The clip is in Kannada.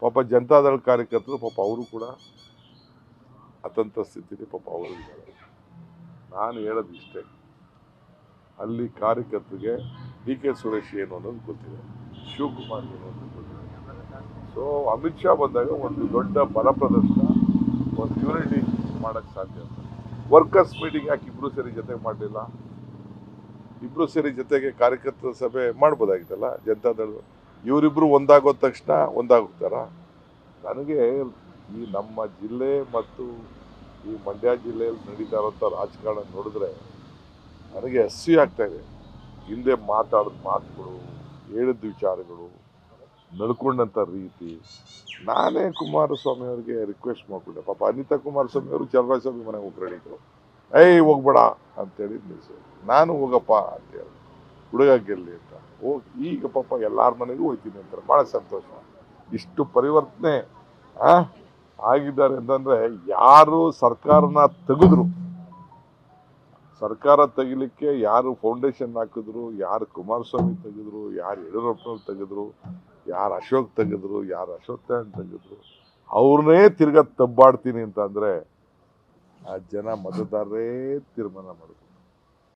ಪಾಪ ಜನತಾದಳ ಕಾರ್ಯಕರ್ತರು ಪಾಪ ಅವರು ಕೂಡ ಅತಂತ್ರ ಸ್ಥಿತಿಲಿ ಪಾಪ ಅವರು ಇದ್ದಾರೆ. ನಾನು ಹೇಳೋದು ಇಷ್ಟೇ, ಅಲ್ಲಿ ಕಾರ್ಯಕರ್ತರಿಗೆ ಡಿ ಕೆ ಸುರೇಶ್ ಏನು ಅನ್ನೋದು ಗೊತ್ತಿದೆ, ಶಿವಕುಮಾರ್ ಏನು ಅನ್ನೋದು ಗೊತ್ತಿದೆ. ಸೊ ಅಮಿತ್ ಶಾ ಬಂದಾಗ ಒಂದು ದೊಡ್ಡ ಬಲ ಪ್ರದರ್ಶನ, ಒಂದು ಯೂನಿಟಿ ಮಾಡೋಕ್ಕೆ ಸಾಧ್ಯ ಅಂತ. ವರ್ಕರ್ಸ್ ಮೀಟಿಂಗ್ ಯಾಕೆ ಇಬ್ಬರು ಸೇರಿ ಜೊತೆಗೆ ಮಾಡಲಿಲ್ಲ? ಇಬ್ಬರು ಸೇರಿ ಜೊತೆಗೆ ಕಾರ್ಯಕರ್ತರ ಸಭೆ ಮಾಡ್ಬೋದಾಗಿತ್ತಲ್ಲ ಜನತಾದಳ. ಇವರಿಬ್ಬರು ಒಂದಾಗೋದ ತಕ್ಷಣ ಒಂದಾಗೋಗ್ತಾರ? ನನಗೆ ಈ ನಮ್ಮ ಜಿಲ್ಲೆ ಮತ್ತು ಈ ಮಂಡ್ಯ ಜಿಲ್ಲೆಯಲ್ಲಿ ನಡೀತಾ ಇರೋಂಥ ರಾಜಕಾರಣ ನೋಡಿದ್ರೆ ನನಗೆ ಅಸೂಯೆ ಆಗ್ತಾ ಇದೆ. ಹಿಂದೆ ಮಾತಾಡಿದ ಮಾತುಗಳು, ಹೇಳಿದ ವಿಚಾರಗಳು, ನಡ್ಕೊಂಡಂಥ ರೀತಿ. ನಾನೇ ಕುಮಾರಸ್ವಾಮಿ ಅವರಿಗೆ ರಿಕ್ವೆಸ್ಟ್ ಮಾಡಿಬಿಟ್ಟೆ. ಪಾಪ ಅನಿತಾ ಕುಮಾರಸ್ವಾಮಿ ಅವರು ಚಲರಾಜಸ್ವಾಮಿ ಮನೆಗೆ ಹೋಗ್ರಡಿದ್ರು. ಹೋಗ್ಬೇಡ ಅಂತೇಳಿ ನಿಲ್ಲಿಸು, ನಾನು ಹೋಗಪ್ಪ ಅಂತೇಳಿ ಹುಡುಗ ಗೆಲ್ಲಿ ಅಂತ ಹೋಗಿ ಈಗ ಪಾಪ ಎಲ್ಲಾರ ಮನೆಗೂ ಹೋಗ್ತೀನಿ ಅಂತಾರೆ. ಭಾಳ ಸಂತೋಷ. ಇಷ್ಟು ಪರಿವರ್ತನೆ ಆಗಿದ್ದಾರೆ ಅಂತಂದ್ರೆ, ಯಾರು ಸರ್ಕಾರನ ತೆಗೆದ್ರು, ಸರ್ಕಾರ ತೆಗಿಲಿಕ್ಕೆ ಯಾರು ಫೌಂಡೇಶನ್ ಹಾಕಿದ್ರು, ಯಾರು ಕುಮಾರಸ್ವಾಮಿ ತೆಗೆದ್ರು, ಯಾರು ಯಡಿಯೂರಪ್ಪನವ್ರು ತೆಗೆದ್ರು, ಯಾರು ಅಶೋಕ್ ತೆಗೆದ್ರು, ಯಾರು ಅಶ್ವತ್ಥನಾರಾಯಣ ತೆಗೆದ್ರು, ಅವ್ರನ್ನೇ ತಿರ್ಗಾ ತಬ್ಬಾಡ್ತೀನಿ ಅಂತ ಅಂದ್ರೆ ಆ ಜನ ಮತದಾರರೇ ತೀರ್ಮಾನ ಮಾಡಿದ್ರು.